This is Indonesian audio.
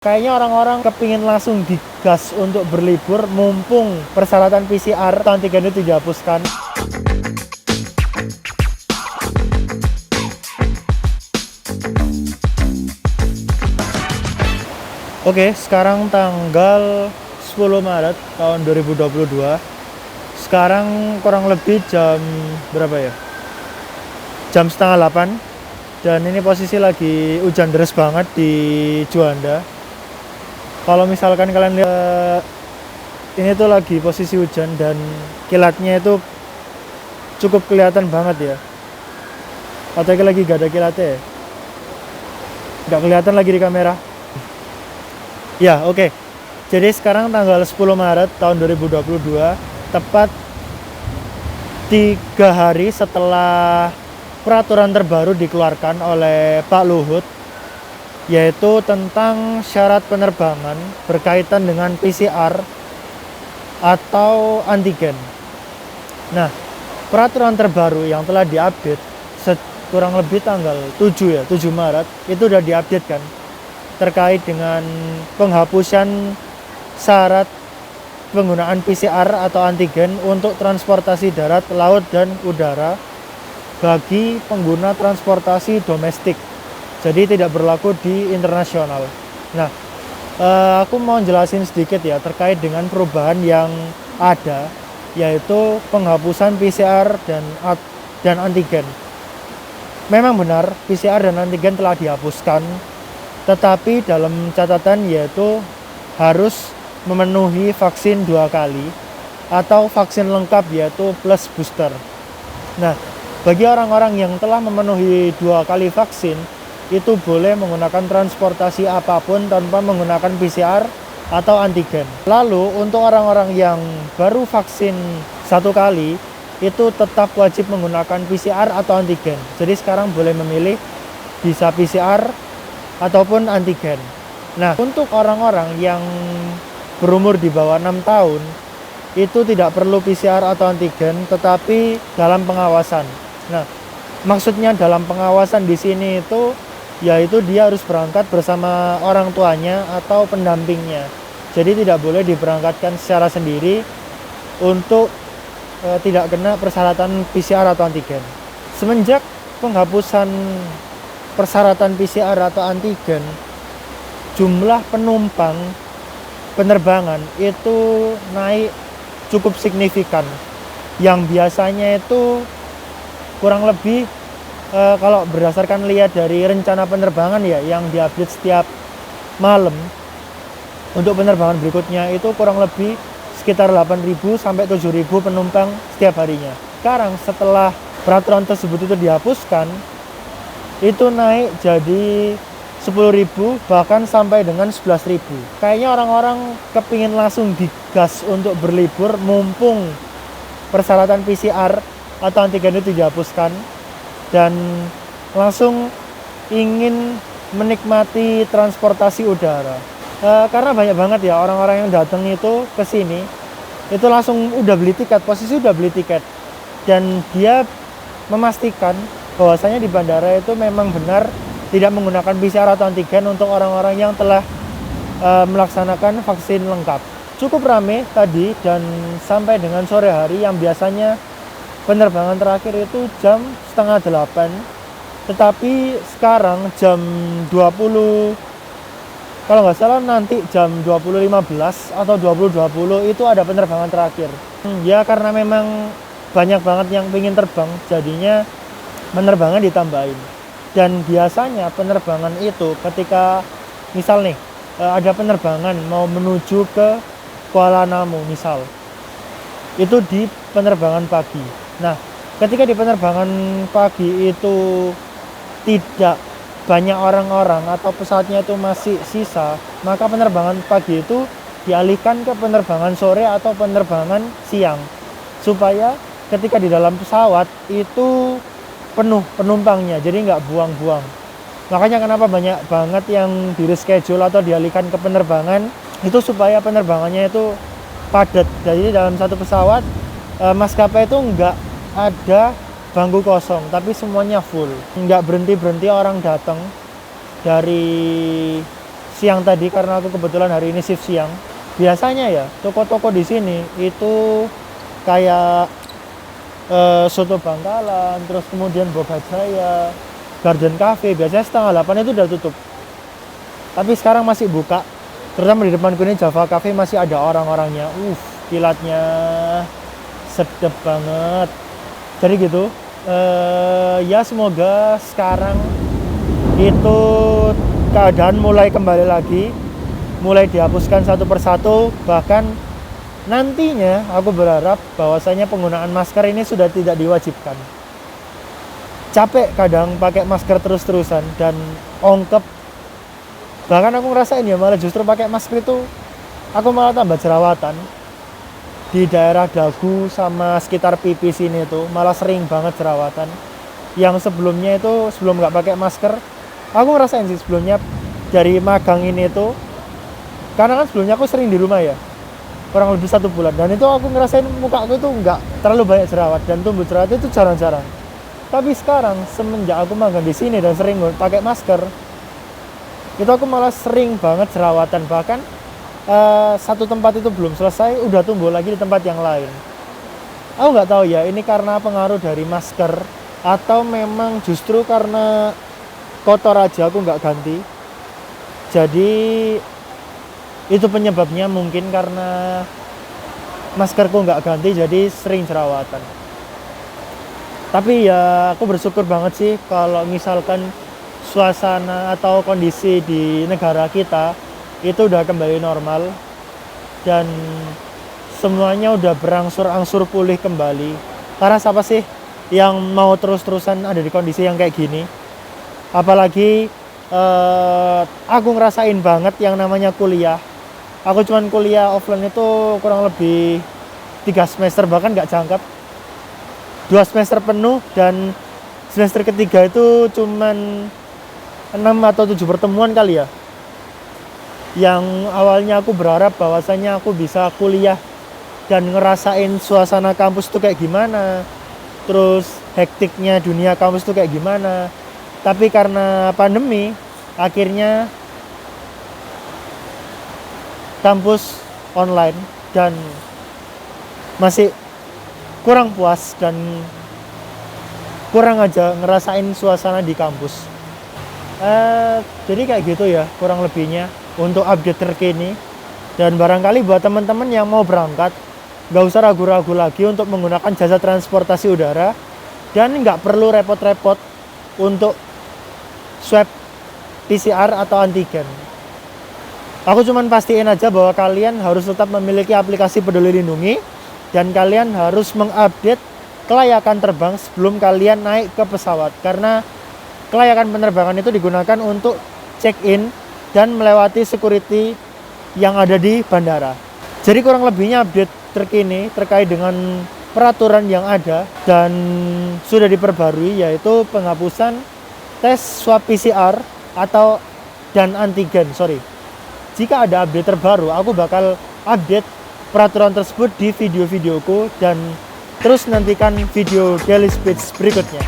Kayaknya orang-orang kepingin langsung digas untuk berlibur mumpung persyaratan PCR atau antigen itu dihapuskan. Oke, sekarang tanggal 10 Maret tahun 2022. Sekarang kurang lebih jam berapa ya? Jam setengah 8. Dan ini posisi lagi hujan deras banget di Juanda. Kalau misalkan kalian lihat, ini tuh lagi posisi hujan dan kilatnya itu cukup kelihatan banget ya. Atau lagi gak ada kilatnya ya? Gak kelihatan lagi di kamera. Ya, oke. Jadi sekarang tanggal 10 Maret tahun 2022, tepat 3 hari setelah peraturan terbaru dikeluarkan oleh Pak Luhut, yaitu tentang syarat penerbangan berkaitan dengan PCR atau antigen. Nah, peraturan terbaru yang telah diupdate kurang lebih tanggal 7 Maret itu udah diupdate kan, terkait dengan penghapusan syarat penggunaan PCR atau antigen untuk transportasi darat, laut, dan udara bagi pengguna transportasi domestik. Jadi tidak berlaku di internasional. Nah, aku mau jelasin sedikit ya terkait dengan perubahan yang ada, yaitu penghapusan PCR dan antigen. Memang benar PCR dan antigen telah dihapuskan, tetapi dalam catatan yaitu harus memenuhi vaksin 2 kali atau vaksin lengkap yaitu plus booster. Nah, bagi orang-orang yang telah memenuhi 2 kali vaksin, itu boleh menggunakan transportasi apapun tanpa menggunakan PCR atau antigen. Lalu untuk orang-orang yang baru vaksin 1 kali, itu tetap wajib menggunakan PCR atau antigen. Jadi sekarang boleh memilih bisa PCR ataupun antigen. Nah, untuk orang-orang yang berumur di bawah 6 tahun, itu tidak perlu PCR atau antigen, tetapi dalam pengawasan. Nah, maksudnya dalam pengawasan di sini itu yaitu dia harus berangkat bersama orang tuanya atau pendampingnya. Jadi tidak boleh diberangkatkan secara sendiri untuk tidak kena persyaratan PCR atau antigen. Semenjak penghapusan persyaratan PCR atau antigen, jumlah penumpang penerbangan itu naik cukup signifikan. Yang biasanya itu kurang lebih kalau berdasarkan lihat dari rencana penerbangan ya yang diupdate setiap malam, untuk penerbangan berikutnya itu kurang lebih sekitar 8.000 sampai 7.000 penumpang setiap harinya. Sekarang setelah peraturan tersebut itu dihapuskan, itu naik jadi 10.000 bahkan sampai dengan 11.000. Kayaknya orang-orang kepingin langsung digas untuk berlibur mumpung persyaratan PCR atau antigen itu dihapuskan dan langsung ingin menikmati transportasi udara. Karena banyak banget ya orang-orang yang datang itu ke sini itu langsung udah beli tiket, posisi udah beli tiket, dan dia memastikan bahwasanya di bandara itu memang benar tidak menggunakan PCR atau antigen untuk orang-orang yang telah melaksanakan vaksin lengkap. Cukup rame tadi dan sampai dengan sore hari, yang biasanya penerbangan terakhir itu jam setengah 8, tetapi sekarang jam 20, kalau nggak salah nanti jam 20.15 atau 20.20 itu ada penerbangan terakhir. Ya karena memang banyak banget yang pengen terbang, jadinya penerbangan ditambahin. Dan biasanya penerbangan itu ketika misal nih ada penerbangan mau menuju ke Kuala Namu misal, itu di penerbangan pagi. Nah, ketika di penerbangan pagi itu tidak banyak orang-orang atau pesawatnya itu masih sisa, maka penerbangan pagi itu dialihkan ke penerbangan sore atau penerbangan siang, supaya ketika di dalam pesawat itu penuh penumpangnya, jadi nggak buang-buang. Makanya kenapa banyak banget yang di reschedule atau dialihkan ke penerbangan itu supaya penerbangannya itu padat. Jadi dalam satu pesawat maskapai itu nggak ada bangku kosong, tapi semuanya full, nggak berhenti orang datang dari siang tadi karena aku kebetulan hari ini shift siang. Biasanya ya toko-toko di sini itu kayak soto Bangkalan, terus kemudian Boga Jaya, Garden Cafe, biasanya setengah 8 itu udah tutup. Tapi sekarang masih buka, terutama di depanku ini Java Cafe masih ada orang-orangnya. Kilatnya sedap banget. Jadi gitu, ya semoga sekarang itu keadaan mulai kembali lagi, mulai dihapuskan satu persatu. Bahkan nantinya aku berharap bahwasanya penggunaan masker ini sudah tidak diwajibkan. Capek kadang pakai masker terus-terusan dan ongkep. Bahkan aku ngerasain ya, malah justru pakai masker itu aku malah tambah jerawatan di daerah dagu sama sekitar pipi sini tuh, malah sering banget jerawatan. Yang sebelumnya itu sebelum nggak pakai masker, aku ngerasain sih sebelumnya dari magang ini tuh, karena kan sebelumnya aku sering di rumah ya, kurang lebih 1 bulan, dan itu aku ngerasain muka aku tuh nggak terlalu banyak jerawat dan tumbuh jerawat itu jarang-jarang. Tapi sekarang semenjak aku magang di sini dan sering pakai masker, itu aku malah sering banget jerawatan. Bahkan satu tempat itu belum selesai udah tumbuh lagi di tempat yang lain. Aku nggak tahu ya, ini karena pengaruh dari masker atau memang justru karena kotor aja aku nggak ganti. Jadi itu penyebabnya, mungkin karena maskerku nggak ganti jadi sering jerawatan. Tapi ya aku bersyukur banget sih kalau misalkan suasana atau kondisi di negara kita itu udah kembali normal dan semuanya udah berangsur-angsur pulih kembali. Karena siapa sih yang mau terus-terusan ada di kondisi yang kayak gini? Apalagi aku ngerasain banget yang namanya kuliah. Aku cuman kuliah offline itu kurang lebih 3 semester, bahkan nggak jangkep 2 semester penuh, dan semester ketiga itu cuman 6 atau 7 pertemuan kali ya. Yang awalnya aku berharap bahwasanya aku bisa kuliah dan ngerasain suasana kampus itu kayak gimana, terus hektiknya dunia kampus itu kayak gimana. Tapi karena pandemi, akhirnya kampus online dan masih kurang puas dan kurang aja ngerasain suasana di kampus. Jadi kayak gitu ya kurang lebihnya untuk update terkini. Dan barangkali buat teman-teman yang mau berangkat, nggak usah ragu-ragu lagi untuk menggunakan jasa transportasi udara, dan nggak perlu repot-repot untuk swab PCR atau antigen. Aku cuman pastiin aja bahwa kalian harus tetap memiliki aplikasi Peduli Lindungi, dan kalian harus mengupdate kelayakan terbang sebelum kalian naik ke pesawat, karena kelayakan penerbangan itu digunakan untuk check-in dan melewati security yang ada di bandara. Jadi kurang lebihnya update terkini terkait dengan peraturan yang ada dan sudah diperbarui, yaitu penghapusan tes swab PCR dan antigen. Jika ada update terbaru, aku bakal update peraturan tersebut di video-videoku, dan terus nantikan video Daily Speech berikutnya.